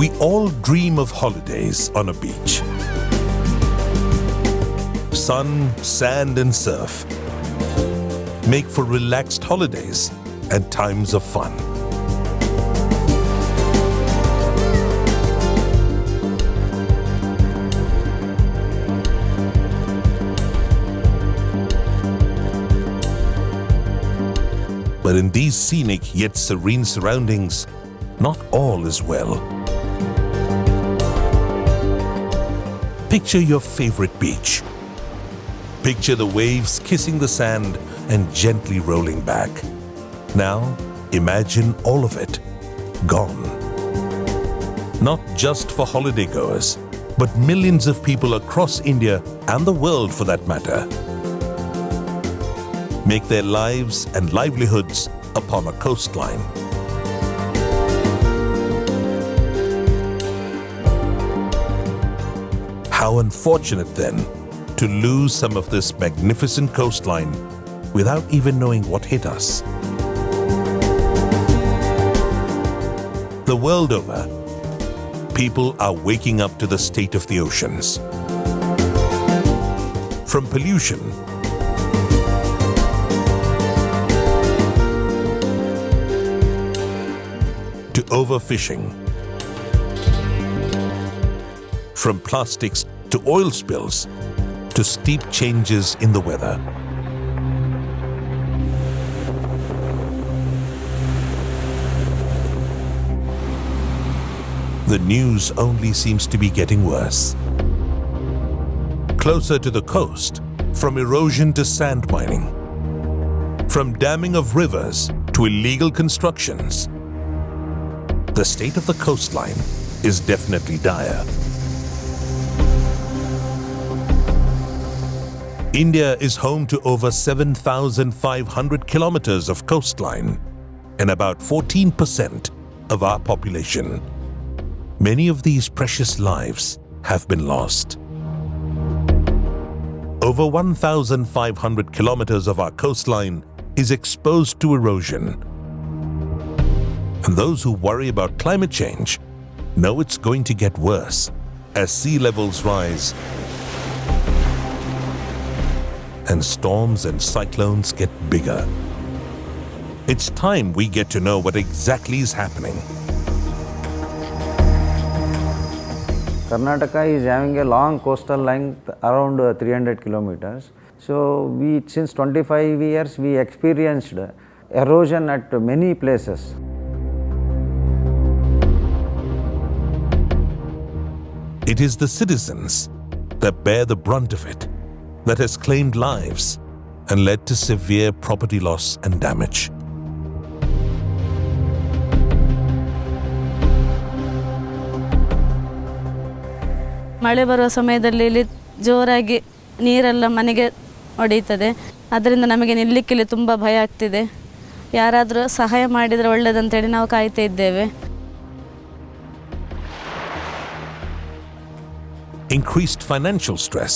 We all dream of holidays on a beach. Sun, sand and surf make for relaxed holidays and times of fun. But in these scenic yet serene surroundings, not all is well. Picture your favorite beach. Picture the waves kissing the sand and gently rolling back. Now, imagine all of it gone. Not just for holidaygoers, but millions of people across India and the world for that matter make their lives and livelihoods upon a coastline. How unfortunate then to lose some of this magnificent coastline without even knowing what hit us. The world over, people are waking up to the state of the oceans. From pollution to overfishing, from plastics to oil spills to steep changes in the weather. The news only seems to be getting worse. Closer to the coast, from erosion to sand mining, from damming of rivers to illegal constructions, the state of the coastline is definitely dire. India is home to over 7,500 kilometers of coastline and about 14% of our population. Many of these precious lives have been lost. Over 1,500 kilometers of our coastline is exposed to erosion. And those who worry about climate change know it's going to get worse as sea levels rise and storms and cyclones get bigger. It's time we get to know what exactly is happening. Karnataka is having a long coastal length around 300 kilometers. So since 25 years we experienced erosion at many places. It is the citizens that bear the brunt of it that has claimed lives and led to severe property loss and damage. ಮಳೆ ಬರುವ ಸಮಯದಲ್ಲಿ ಇಲ್ಲಿ ಜೋರಾಗಿ ನೀರೆಲ್ಲ ಮನೆಗೆ ಹೊಡೆಯುತ್ತದೆ. ಅದರಿಂದ ನಮಗೆ ನಿಲ್ಲಕ್ಕಿಲ್ಲಿ ತುಂಬ ಭಯ ಆಗ್ತಿದೆ. ಯಾರಾದರೂ ಸಹಾಯ ಮಾಡಿದರೆ ಒಳ್ಳೆಯದಂತೇಳಿ ನಾವು ಕಾಯ್ತಾ ಇದ್ದೇವೆ. Increased financial stress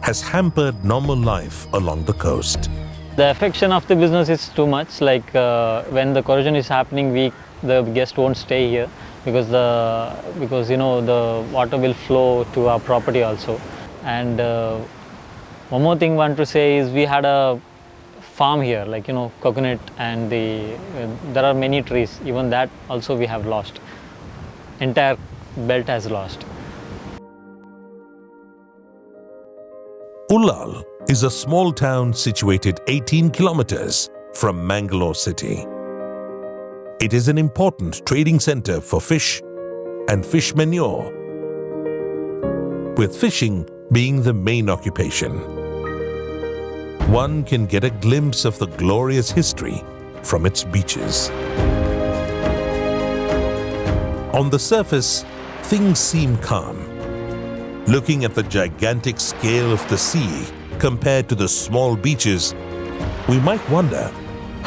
has hampered normal life along the coast. The affection of the business is too much. Like when the corrosion is happening, the guest won't stay here because the water will flow to our property also. And one more thing I want to say is we had a farm here, like coconut, and there are many trees. Even that also we have lost. Entire belt has lost. Ullal is a small town situated 18 kilometers from Mangalore city. It is an important trading center for fish and fish manure, with fishing being the main occupation. One can get a glimpse of the glorious history from its beaches. On the surface, things seem calm. Looking at the gigantic scale of the sea compared to the small beaches, we might wonder,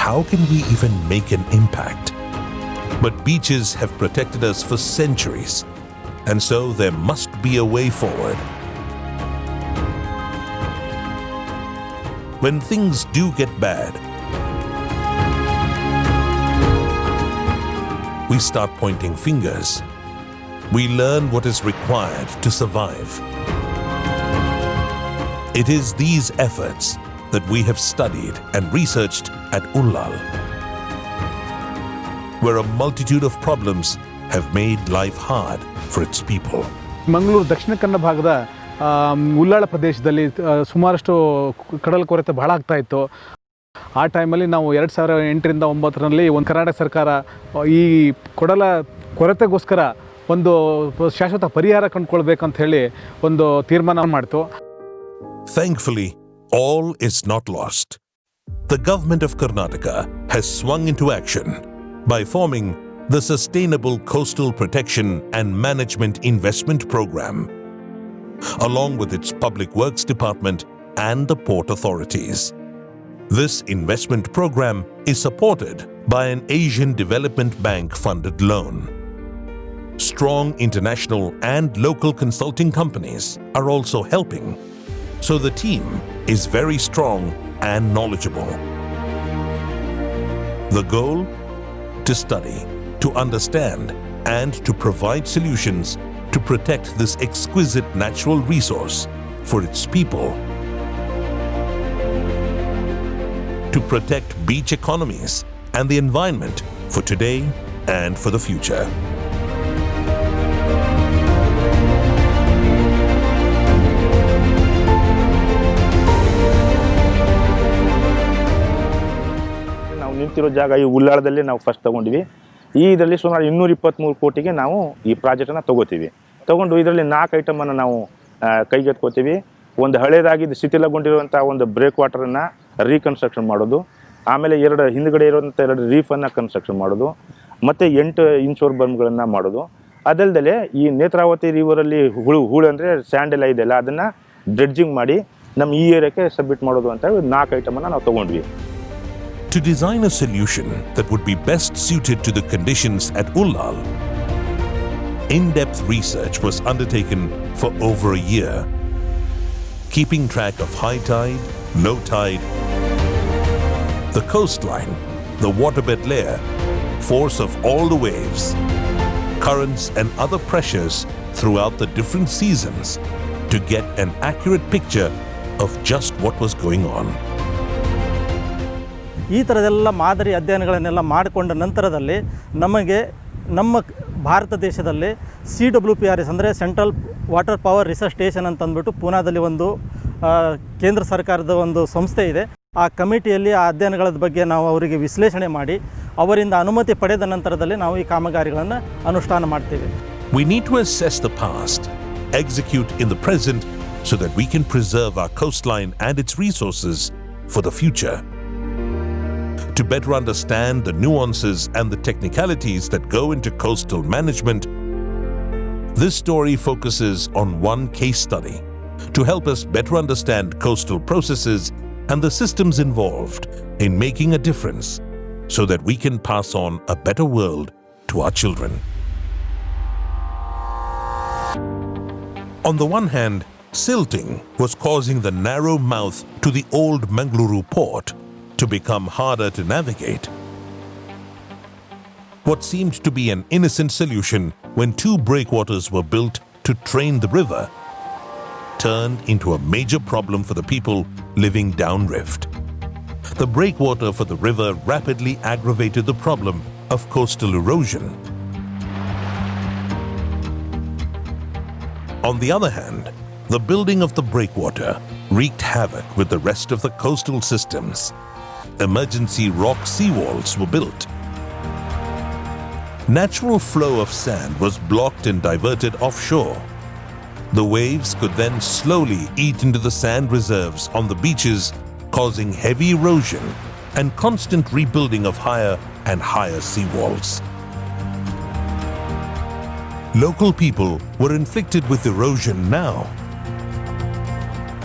how can we even make an impact? But beaches have protected us for centuries, and so there must be a way forward. When things do get bad, we start pointing fingers we learn what is required to survive. It is these efforts that we have studied and researched at Ullal, where a multitude of problems have made life hard for its people. Mangaluru Dakshina Kannada ಭಾಗದ ಉಲ್ಲಾಳ ಪ್ರದೇಶದಲ್ಲಿ ಸುಮಾರಷ್ಟು ಕಡಲ ಕೊರತೆ ಭಾಳ ಆಗ್ತಾ ಇತ್ತು. ಆ ಟೈಮಲ್ಲಿ ನಾವು 2008ರಿಂದ 2009ರಲ್ಲಿ ಒಂದು ಕರ್ನಾಟಕ ಸರ್ಕಾರ ಈ ಕಡಲ ಕೊರತೆಗೋಸ್ಕರ ಒಂದು ಶಾಶ್ವತ ಪರಿಹಾರ ಕಂಡುಕೊಳ್ಬೇಕಂತ ಹೇಳಿ ಒಂದು ತೀರ್ಮಾನ ಮಾಡಿತು. Thankfully, all is not lost. The government of Karnataka has swung into action by forming the Sustainable Coastal Protection and Management Investment Program, along with its Public Works Department and the port authorities. This investment program is supported by an Asian Development Bank funded loan. Strong international and local consulting companies are also helping, so the team is very strong and knowledgeable. The goal? To study, to understand, and to provide solutions to protect this exquisite natural resource for its people. To protect beach economies and the environment for today and for the future. ನಾವು ನಿಂತಿರೋ ಜಾಗ ಈ ಉಲ್ಲಾಳದಲ್ಲಿ ನಾವು first ತಗೊಂಡಿವಿ. ಇದರಲ್ಲಿ ಸುಮಾರು 223 ಕೋಟಿಗೆ ನಾವು ಈ ಪ್ರಾಜೆಕ್ಟನ್ನು ತಗೊಂಡು ಇದರಲ್ಲಿ 4 ಐಟಮನ್ನು ನಾವು ಕೈಗೆತ್ಕೋತೀವಿ. ಒಂದು ಹಳೇದಾಗಿದ್ದು ಶಿಥಿಲಗೊಂಡಿರುವಂಥ ಒಂದು ಬ್ರೇಕ್ ವಾಟರನ್ನು ರೀಕನ್ಸ್ಟ್ರಕ್ಷನ್ ಮಾಡೋದು, ಆಮೇಲೆ ಹಿಂದುಗಡೆ ಇರುವಂಥ 2 ರೀಫನ್ನು ಕನ್ಸ್ಟ್ರಕ್ಷನ್ ಮಾಡೋದು, ಮತ್ತು 8 ಇನ್ಶೋರ್ ಬರ್ಮ್ಗಳನ್ನು ಮಾಡೋದು. ಅದಲ್ಲದೆ ಈ ನೇತ್ರಾವತಿ ರಿವರಲ್ಲಿ ಹೂಳು ಅಂದರೆ ಸ್ಯಾಂಡ್ ಎಲ್ಲ ಇದೆಯಲ್ಲ, ಅದನ್ನು ಡ್ರೆಡ್ಜಿಂಗ್ ಮಾಡಿ ನಮ್ಮ ಈ ಏರಿಯಾಕ್ಕೆ ಸಬ್ಮಿಟ್ ಮಾಡೋದು ಅಂತ 4 ಐಟಮನ್ನು ನಾವು ತೊಗೊಂಡ್ವಿ. To design a solution that would be best suited to the conditions at Ullal, in-depth research was undertaken for over a year, keeping track of high tide, low tide, the coastline, the waterbed layer, force of all the waves, currents and other pressures throughout the different seasons to get an accurate picture of just what was going on. ಈ ಥರದೆಲ್ಲ ಮಾದರಿ ಅಧ್ಯಯನಗಳನ್ನೆಲ್ಲ ಮಾಡಿಕೊಂಡ ನಂತರದಲ್ಲಿ ನಮಗೆ ನಮ್ಮ ಭಾರತ ದೇಶದಲ್ಲಿ CWPRS ಅಂದರೆ central water power research station ಅಂತಂದ್ಬಿಟ್ಟು ಪೂನಾದಲ್ಲಿ ಒಂದು ಕೇಂದ್ರ ಸರ್ಕಾರದ ಒಂದು ಸಂಸ್ಥೆ ಇದೆ. ಆ ಕಮಿಟಿಯಲ್ಲಿ ಆ ಅಧ್ಯಯನಗಳ ಬಗ್ಗೆ ನಾವು ಅವರಿಗೆ ವಿಶ್ಲೇಷಣೆ ಮಾಡಿ ಅವರಿಂದ ಅನುಮತಿ ಪಡೆದ ನಂತರದಲ್ಲಿ ನಾವು ಈ ಕಾಮಗಾರಿಗಳನ್ನು ಅನುಷ್ಠಾನ ಮಾಡ್ತೀವಿ. We need to assess the past, execute in the present so that we can preserve our coastline and its resources for the future. To better understand the nuances and the technicalities that go into coastal management, this story focuses on one case study to help us better understand coastal processes and the systems involved in making a difference so that we can pass on a better world to our children. On the one hand, silting was causing the narrow mouth to the old Mangalore port to become harder to navigate. What seemed to be an innocent solution when 2 breakwaters were built to drain the river turned into a major problem for the people living downrift. The breakwater for the river rapidly aggravated the problem of coastal erosion. On the other hand, the building of the breakwater wreaked havoc with the rest of the coastal systems. Emergency rock seawalls were built. Natural flow of sand was blocked and diverted offshore. The waves could then slowly eat into the sand reserves on the beaches, causing heavy erosion and constant rebuilding of higher and higher seawalls. Local people were inflicted with erosion now,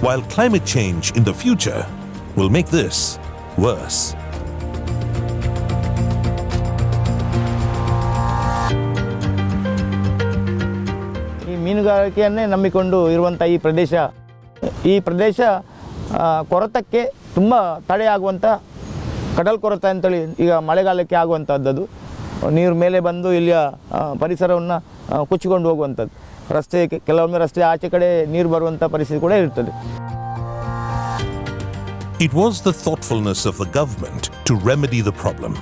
while climate change in the future will make this worse. ಈ ಮೀನುಗಾರಿಕೆಯನ್ನೇ ನಂಬಿಕೊಂಡು ಇರುವಂಥ ಈ ಪ್ರದೇಶ ಕೊರತಕ್ಕೆ ತುಂಬ ತಡೆಯಾಗುವಂಥ ಕಡಲ್ ಕೊರತೆ ಅಂತೇಳಿ ಈಗ ಮಳೆಗಾಲಕ್ಕೆ ಆಗುವಂಥದ್ದು. ನೀರು ಮೇಲೆ ಬಂದು ಇಲ್ಲಿಯ ಪರಿಸರವನ್ನು ಕೊಚ್ಚಿಕೊಂಡು ಹೋಗುವಂಥದ್ದು. ಕೆಲವೊಮ್ಮೆ ರಸ್ತೆ ಆಚೆ ಕಡೆ ನೀರು ಬರುವಂಥ ಪರಿಸ್ಥಿತಿ ಕೂಡ ಇರ್ತದೆ. It was the thoughtfulness of the government to remedy the problem,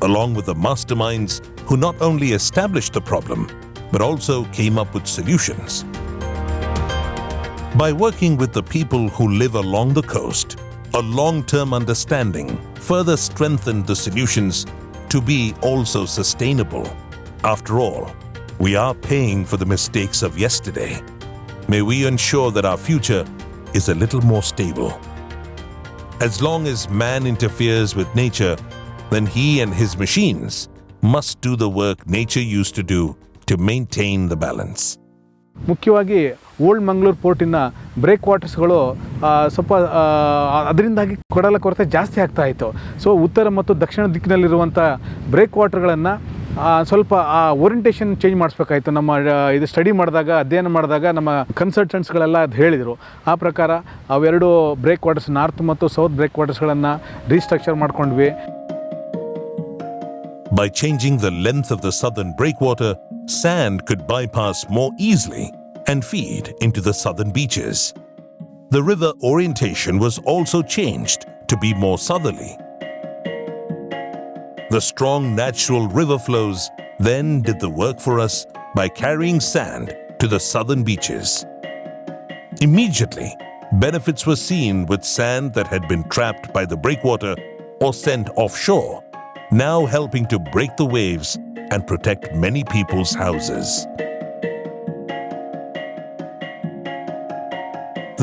along with the masterminds who not only established the problem, but also came up with solutions. By working with the people who live along the coast, a long-term understanding further strengthened the solutions to be also sustainable. After all, we are paying for the mistakes of yesterday. May we ensure that our future is a little more stable. As long as man interferes with nature, then he and his machines must do the work nature used to do to maintain the balance. ಮುಖ್ಯವಾಗಿ old Mangaluru ಪೋರ್ಟಿನ break ವಾಟರ್ಸ್ಗಳು ಸ್ವಲ್ಪ ಅದರಿಂದಾಗಿ ಕಡಲ ಕೊರತೆ ಜಾಸ್ತಿ ಆಗ್ತಾ ಇತ್ತು. So ಉತ್ತರ ಮತ್ತು ದಕ್ಷಿಣ ದಿಕ್ಕಿನಲ್ಲಿರುವಂಥ ಬ್ರೇಕ್ ವಾಟರ್ಗಳನ್ನು ಸ್ವಲ್ಪ ಓರಿಯಂಟೇಷನ್ ಚೇಂಜ್ ಮಾಡಿಸ್ಬೇಕಾಯಿತು. ನಮ್ಮ ಇದು ಸ್ಟಡಿ ಮಾಡಿದಾಗ, ಅಧ್ಯಯನ ಮಾಡಿದಾಗ ನಮ್ಮ ಕನ್ಸಲ್ಟೆಂಟ್ಸ್ಗಳೆಲ್ಲ ಅದು ಹೇಳಿದರು. ಆ ಪ್ರಕಾರ ಅವೆರಡು ಬ್ರೇಕ್ ವಾಟರ್ಸ್, ನಾರ್ತ್ ಮತ್ತು ಸೌತ್ ಬ್ರೇಕ್ ವಾಟರ್ಸ್ಗಳನ್ನು ರೀಸ್ಟ್ರಕ್ಚರ್ ಮಾಡ್ಕೊಂಡ್ವಿ. By changing the length of the southern breakwater, sand could bypass more easily and feed into the southern beaches. The river orientation was also changed to be more southerly. The strong natural river flows then did the work for us by carrying sand to the southern beaches. Immediately, benefits were seen with sand that had been trapped by the breakwater or sent offshore, now helping to break the waves and protect many people's houses.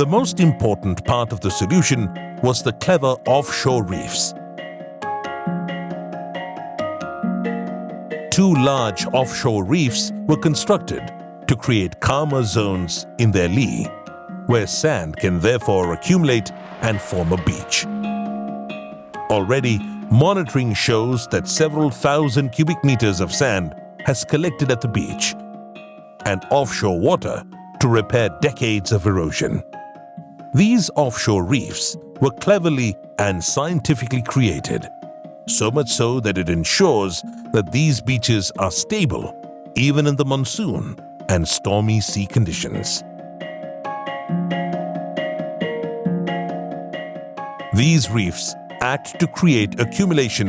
The most important part of the solution was the clever offshore reefs. 2 large offshore reefs were constructed to create calmer zones in their lee, where sand can therefore accumulate and form a beach. Already, monitoring shows that several thousand cubic meters of sand has collected at the beach and offshore water to repair decades of erosion. These offshore reefs were cleverly and scientifically created, so much so that it ensures that these beaches are stable even in the monsoon and stormy sea conditions. These reefs act to create accumulation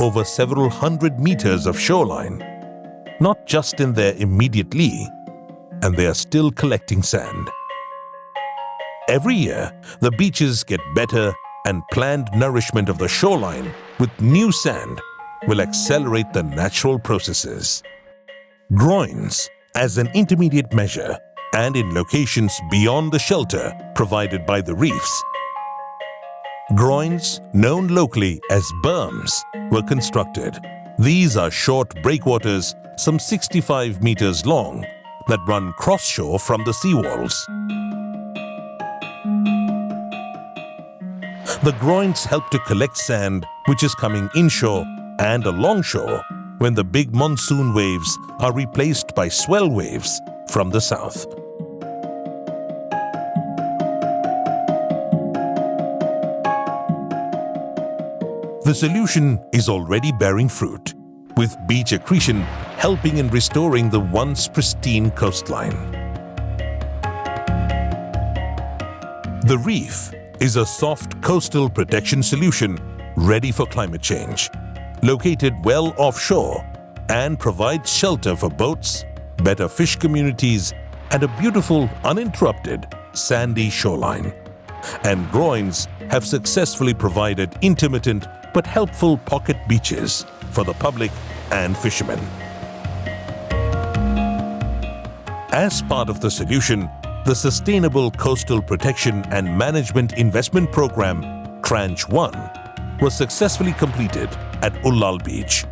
over several hundred meters of shoreline, not just in their immediate lee, and they are still collecting sand. Every year, the beaches get better, and planned nourishment of the shoreline with new sand will accelerate the natural processes. Groins, as an intermediate measure, and in locations beyond the shelter provided by the reefs. Groins, known locally as berms, were constructed. These are short breakwaters some 65 meters long that run cross-shore from the seawalls. The groins help to collect sand which is coming inshore and alongshore when the big monsoon waves are replaced by swell waves from the south. The solution is already bearing fruit, with beach accretion helping in restoring the once pristine coastline. The reef is a soft coastal protection solution ready for climate change, located well offshore and provides shelter for boats, better fish communities, and a beautiful, uninterrupted, sandy shoreline. And groins have successfully provided intermittent but helpful pocket beaches for the public and fishermen. As part of the solution, the Sustainable Coastal Protection and Management Investment Program, Tranche 1, was successfully completed at Ullal Beach.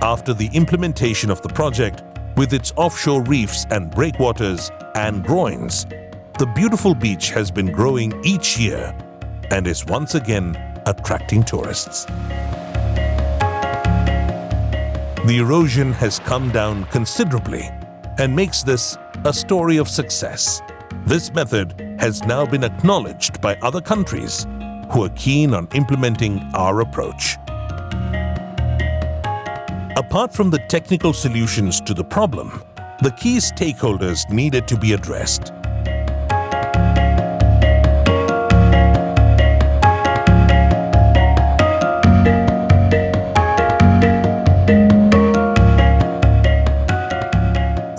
After the implementation of the project, with its offshore reefs and breakwaters and groins, the beautiful beach has been growing each year and is once again attracting tourists. The erosion has come down considerably and makes this a story of success. This method has now been acknowledged by other countries who are keen on implementing our approach. Apart from the technical solutions to the problem, the key stakeholders needed to be addressed.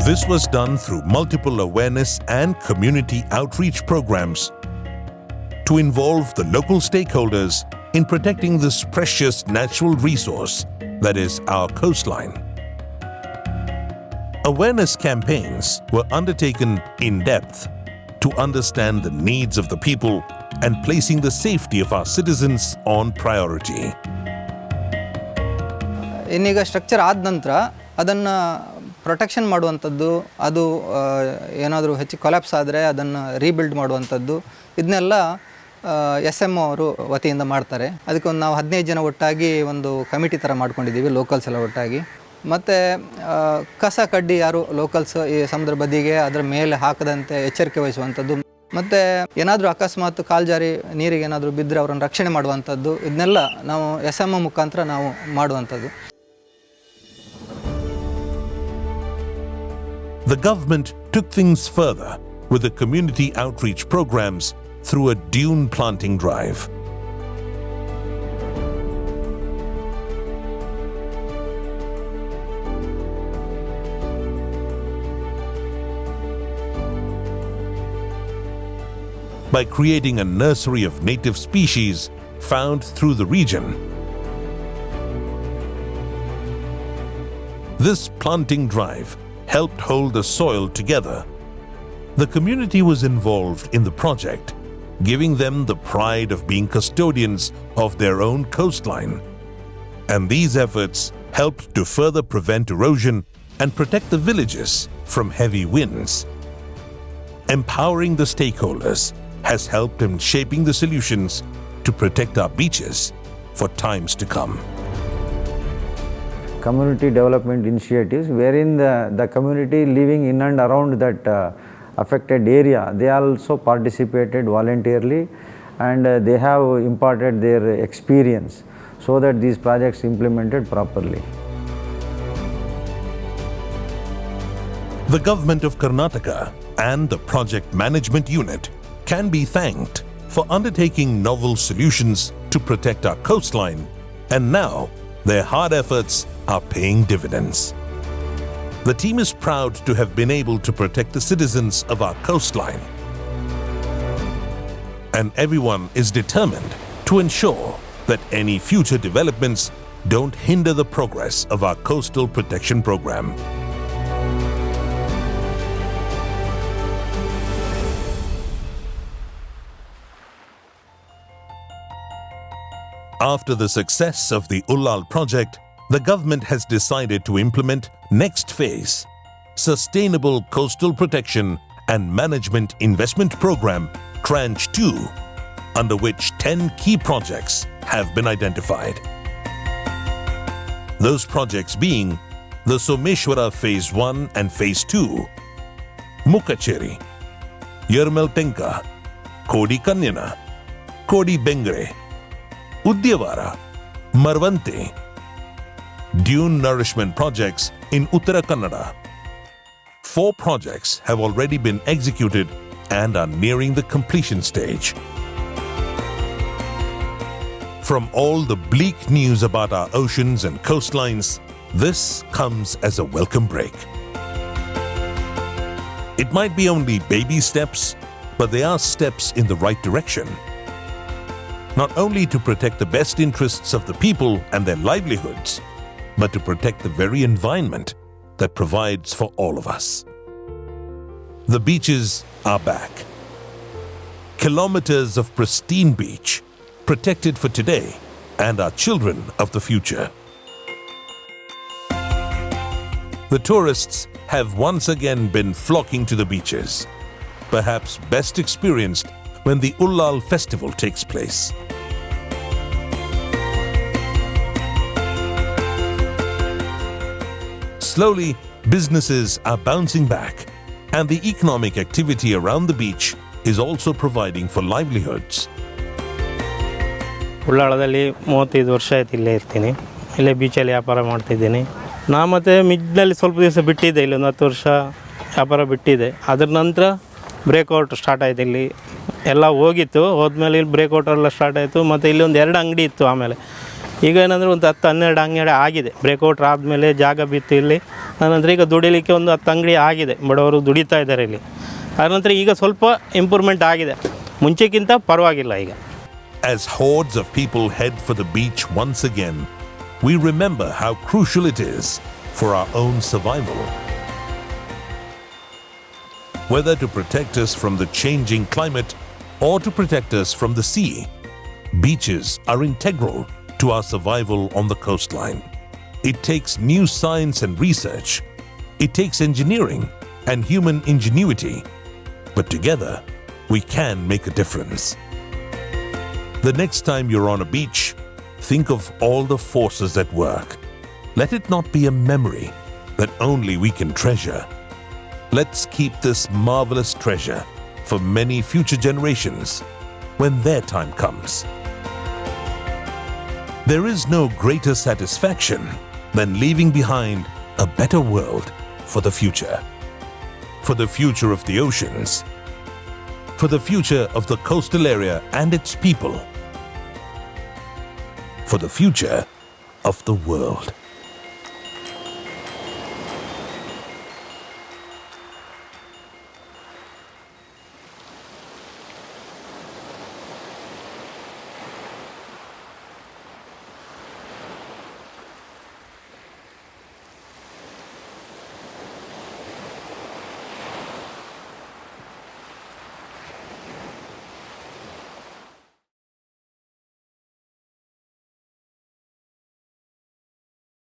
This was done through multiple awareness and community outreach programs to involve the local stakeholders in protecting this precious natural resource that is our coastline. Awareness campaigns were undertaken in depth to understand the needs of the people and placing the safety of our citizens on priority. ಇನ್ನೀಗ structure ಆದ ನಂತರ ಅದನ್ನು protection ಮಾಡುವಂಥದ್ದು, ಅದು ಏನಾದರೂ ಹೆಚ್ಚು collapse ಆದರೆ ಅದನ್ನು ರೀಬಿಲ್ಡ್ ಮಾಡುವಂಥದ್ದು, ಇದನ್ನೆಲ್ಲ SMO ಅವರು ವತಿಯಿಂದ ಮಾಡ್ತಾರೆ. ಅದಕ್ಕೆ ಒಂದು ನಾವು 15 ಜನ ಒಟ್ಟಾಗಿ ಒಂದು ಕಮಿಟಿ ಥರ ಮಾಡ್ಕೊಂಡಿದ್ದೀವಿ, ಲೋಕಲ್ಸ್ ಎಲ್ಲ ಒಟ್ಟಾಗಿ. ಮತ್ತು ಕಸ ಕಡ್ಡಿ ಯಾರು ಲೋಕಲ್ಸ್ ಈ ಸಮುದ್ರ ಬದಿಗೆ ಅದರ ಮೇಲೆ ಹಾಕದಂತೆ ಎಚ್ಚರಿಕೆ ವಹಿಸುವಂಥದ್ದು, ಮತ್ತು ಏನಾದರೂ ಅಕಸ್ಮಾತ್ ಕಾಲ್ಜಾರಿ ನೀರಿಗೆ ಏನಾದರೂ ಬಿದ್ದರೆ ಅವರನ್ನು ರಕ್ಷಣೆ ಮಾಡುವಂಥದ್ದು, ಇದನ್ನೆಲ್ಲ ನಾವು SMO ಮುಖಾಂತರ ನಾವು ಮಾಡುವಂಥದ್ದು. The government took things further with the community outreach programs through a dune planting drive. By creating a nursery of native species found through the region. This planting drive helped hold the soil together. The community was involved in the project, giving them the pride of being custodians of their own coastline. And these efforts helped to further prevent erosion and protect the villages from heavy winds. Empowering the stakeholders has helped in shaping the solutions to protect our beaches for times to come. Community development initiatives wherein the community living in and around that affected area, they also participated voluntarily and they have imparted their experience so that these projects implemented properly. The government of Karnataka and the project management unit can be thanked for undertaking novel solutions to protect our coastline, and now their hard efforts are paying dividends. The team is proud to have been able to protect the citizens of our coastline. And everyone is determined to ensure that any future developments don't hinder the progress of our coastal protection program. After the success of the Ullal project, the government has decided to implement next phase, Sustainable Coastal Protection and Management Investment Program Tranche 2, under which 10 key projects have been identified. Those projects being the Someshwara Phase 1 and Phase 2, Mukacheri, Yermal Tenka, Kodi Kanyana, Kodi Bengre, Udyavara, Marvante, dune nourishment projects in Uttara Kannada. 4 projects have already been executed and are nearing the completion stage. From all the bleak news about our oceans and coastlines, this comes as a welcome break. It might be only baby steps, but they are steps in the right direction. Not only to protect the best interests of the people and their livelihoods, but to protect the very environment that provides for all of us. The beaches are back. Kilometers of pristine beach, protected for today and our children of the future. The tourists have once again been flocking to the beaches, perhaps best experienced when the Ullal festival takes place. Slowly, businesses are bouncing back, and the economic activity around the beach is also providing for livelihoods. ಉಳ್ಳಾಳದಲ್ಲಿ 35 ವರ್ಷ ಆಯ್ತು ಇಲ್ಲೇ ಇರ್ತೀನಿ. ಇಲ್ಲೇ ಬೀಚಲ್ಲಿ ವ್ಯಾಪಾರ ಮಾಡ್ತಿದ್ದೀನಿ. ನಾ ಮತ್ತು ಮಿಡ್ನಲ್ಲಿ ಸ್ವಲ್ಪ ದಿವಸ ಬಿಟ್ಟಿದ್ದೆ, ಇಲ್ಲಿ ಒಂದು 10 ವರ್ಷ ವ್ಯಾಪಾರ ಬಿಟ್ಟಿದೆ. ಅದ್ರ ನಂತರ ಬ್ರೇಕ್ಔಟ್ ಸ್ಟಾರ್ಟ್ ಆಯಿತು. ಇಲ್ಲಿ ಎಲ್ಲ ಹೋಗಿತ್ತು, ಹೋದ್ಮೇಲೆ ಇಲ್ಲಿ ಬ್ರೇಕ್ಔಟ್ ಎಲ್ಲ ಸ್ಟಾರ್ಟ್ ಆಯಿತು. ಮತ್ತು ಇಲ್ಲಿ ಒಂದು 2 ಅಂಗಡಿ ಇತ್ತು. ಆಮೇಲೆ ಈಗ ಏನಂದರೆ ಒಂದು 10-12 ಅಂಗಡಿ ಆಗಿದೆ. ಬ್ರೇಕ್ಔಟ್ ಆದಮೇಲೆ ಜಾಗ ಬಿತ್ತು ಇಲ್ಲಿ. ಆನಂತರ ಈಗ ದುಡಿಲಿಕ್ಕೆ ಒಂದು 10 ಅಂಗಡಿ ಆಗಿದೆ, ಬಡವರು ದುಡಿತಾ ಇದ್ದಾರೆ ಇಲ್ಲಿ. ಆನಂತರ ಈಗ ಸ್ವಲ್ಪ ಇಂಪ್ರೂವ್ಮೆಂಟ್ ಆಗಿದೆ, ಮುಂಚೆಕ್ಕಿಂತ ಪರವಾಗಿಲ್ಲ ಈಗ. As hordes of people head for the beach once again, we remember how crucial it is for our own survival. Whether to protect us from the changing climate or to protect us from the sea, beaches are integral to our survival on the coastline. It takes new science and research. It takes engineering and human ingenuity. But together, we can make a difference. The next time you're on a beach, think of all the forces at work. Let it not be a memory that only we can treasure. Let's keep this marvelous treasure for many future generations when their time comes. There is no greater satisfaction than leaving behind a better world for the future. For the future of the oceans. For the future of the coastal area and its people. For the future of the world.